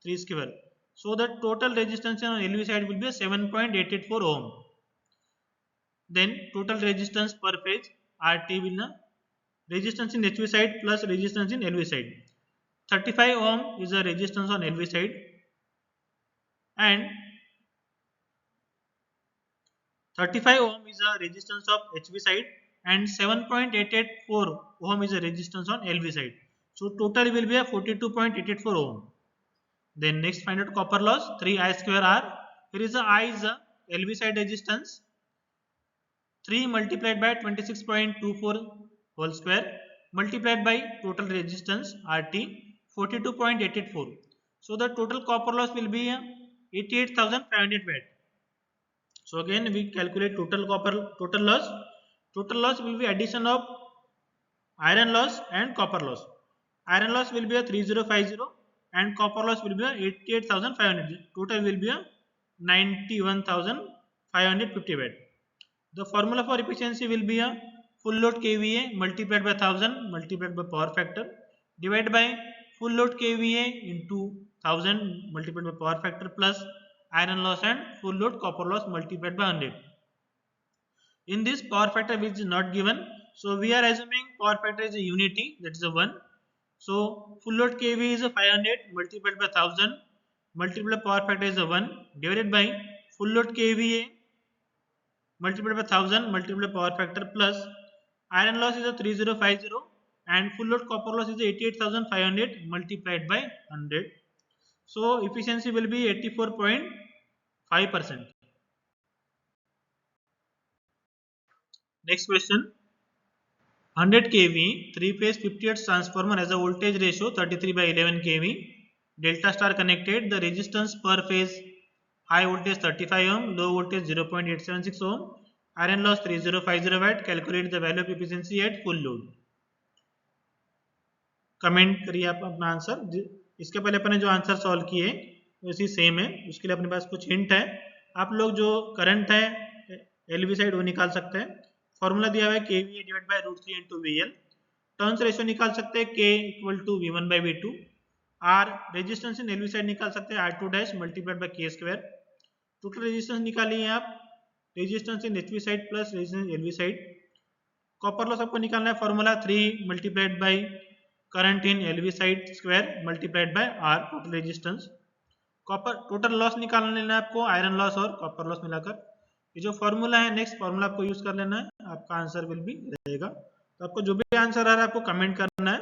3 square. So the total resistance on LV side will be 7.884 ohm. Then total resistance per phase RT will resistance in HV side plus resistance in LV side. 35 ohm is the resistance on LV side and 35 ohm is a resistance of HV side and 7.884 ohm is a resistance on LV side. So total will be a 42.884 ohm. Then next find out copper loss 3 I square R. Here is a I is a LV side resistance 3 multiplied by 26.24 whole square multiplied by total resistance RT 42.884. So the total copper loss will be 88,500 watt. So again we calculate total loss Total loss will be addition of iron loss and copper loss. Iron loss will be a 3050 and copper loss will be a 88,500. Total will be a 91,550 watt. The formula for efficiency will be a full load kVA multiplied by 1000 multiplied by power factor divided by full load kVA into 1000 multiplied by power factor plus iron loss and full load copper loss multiplied by 100. In this power factor which is not given, so we are assuming power factor is a unity, that is a 1. So full load kV is a 500 multiplied by 1000 multiplied by power factor is a 1 divided by full load kVA multiplied by 1000 multiplied by power factor plus iron loss is a 3050 and full load copper loss is 88,500 multiplied by 100. So efficiency will be 84.5%. Next question. 100 kV 3-phase 50 Hz transformer has a voltage ratio 33 by 11 kV. Delta star connected. The resistance per phase high voltage 35 ohm, low voltage 0.876 ohm. Iron loss 3050 watt. Calculate the value of efficiency at full load. Comment करिए आप अपना answer. इसके पहले अपने जो answer solve किए वैसे same है. उसके लिए अपने पास कुछ हिंट है. आप लोग जो करंट है एलवी साइड वो निकाल सकते हैं. फॉर्मूला दिया हुआ है KVA divide by √3 into VL. Turns ratio निकाल सकते हैं K equal to V1 by V2. R resistance in LV side निकाल सकते हैं R2 dash multiplied by K square. Total resistance निकालिए आप. Resistance in HV side plus resistance LV side. Copper loss आपको निकालना है. Formula 3 multiplied by current in LV side square multiplied by R total resistance. Copper total loss निकालना लेना है आपको iron loss और कॉपर लॉस मिलाकर. ये जो फॉर्मूला है नेक्स्ट फॉर्मूला आपको यूज कर लेना है. आपका आंसर विल भी रहेगा. तो आपको जो भी आंसर आ रहा है आपको कमेंट करना है.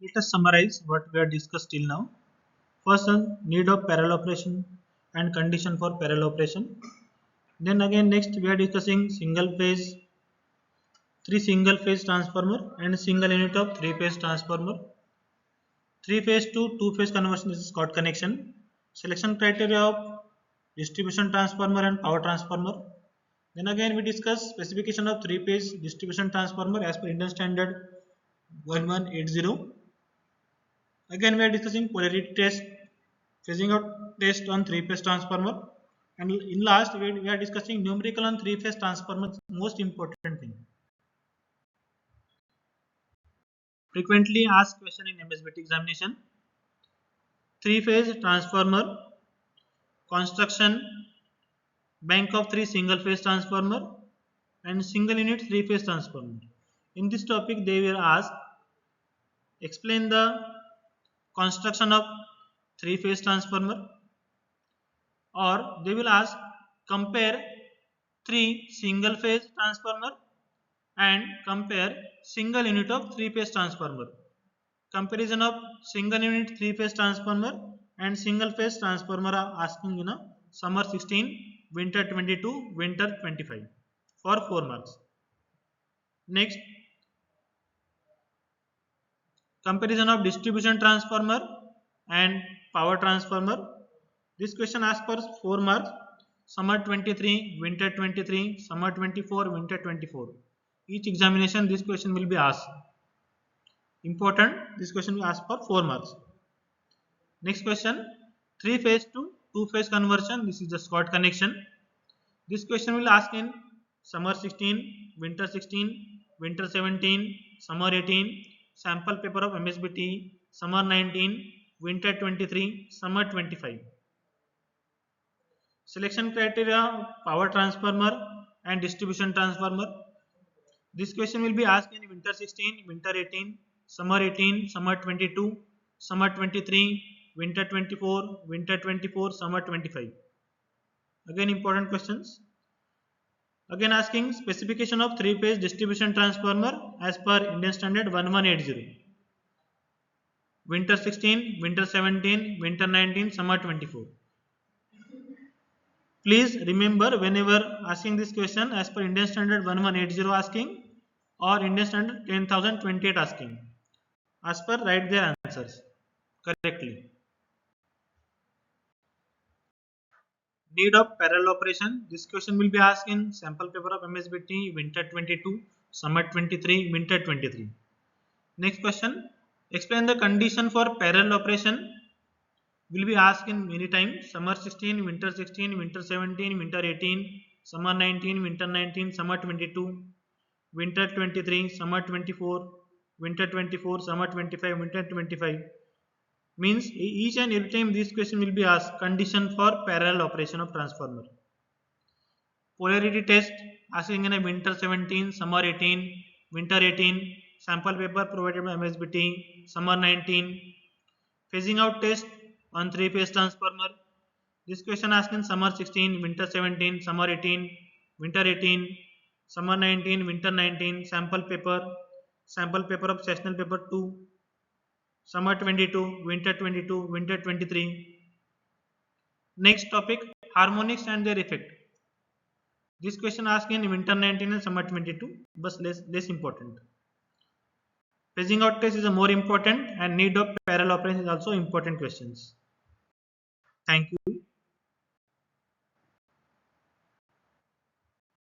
Let us summarize what we have discussed till now. First one, need of parallel operation and condition for parallel operation. Then again next we are discussing single phase, 3 single phase transformer and single unit of 3 phase transformer. 3 phase to 2 phase conversion is Scott connection. Selection criteria of distribution transformer and power transformer. Then again we discuss specification of 3 phase distribution transformer as per Indian standard 1180. Again we are discussing polarity test, phasing out test on 3 phase transformer, and in last we are discussing numerical on 3 phase transformer, most important thing. Frequently asked question in MSBT examination. 3 phase transformer construction, bank of 3 single phase transformer and single unit 3 phase transformer. In this topic they will ask explain the construction of 3 phase transformer, or they will ask compare 3 single phase transformer and compare single unit of 3 phase transformer. Comparison of single unit 3 phase transformer and single phase transformer are asking in a summer 16, winter 22, winter 25 for 4 marks. Next, comparison of distribution transformer and power transformer. This question asks for 4 marks. Summer 23, winter 23, summer 24, winter 24. Each examination this question will be asked. Important, this question will ask for 4 marks. Next question, 3 phase to 2 phase conversion. This is the Scott connection. This question will ask in summer 16, winter 16, winter 17, summer 18, sample paper of MSBT, summer 19, winter 23, summer 25. Selection criteria, power transformer and distribution transformer. This question will be asked in winter 16, winter 18, summer 18, summer 22, summer 23, winter 24, winter 24, summer 25. Again important questions. Again asking specification of 3 phase distribution transformer as per Indian standard 1180. Winter 16, winter 17, winter 19, summer 24. Please remember whenever asking this question as per Indian standard 1180 asking or Indian standard 10028 asking, as per write their answers correctly. Need of parallel operation. This question will be asked in sample paper of MSBT winter 22, summer 23, winter 23. Next question. Explain the condition for parallel operation. Will be asked in many times. Summer 16, winter 16, winter 17, winter 18, summer 19, winter 19, summer 22, winter 23, summer 24, winter 24, summer 25, winter 25. Means each and every time this question will be asked, condition for parallel operation of transformer. Polarity test asking in a winter 17, summer 18, winter 18, sample paper provided by MSBT, summer 19. Phasing out test on 3-phase transformer. This question asked in summer 16, winter 17, summer 18, winter 18, summer 19, winter 19, sample paper of sessional paper 2, summer 22, winter 22, winter 23. Next topic, harmonics and their effect. This question asked in winter 19 and summer 22, but less important. Phasing out test is a more important, and need of parallel operation is also important questions. Thank you.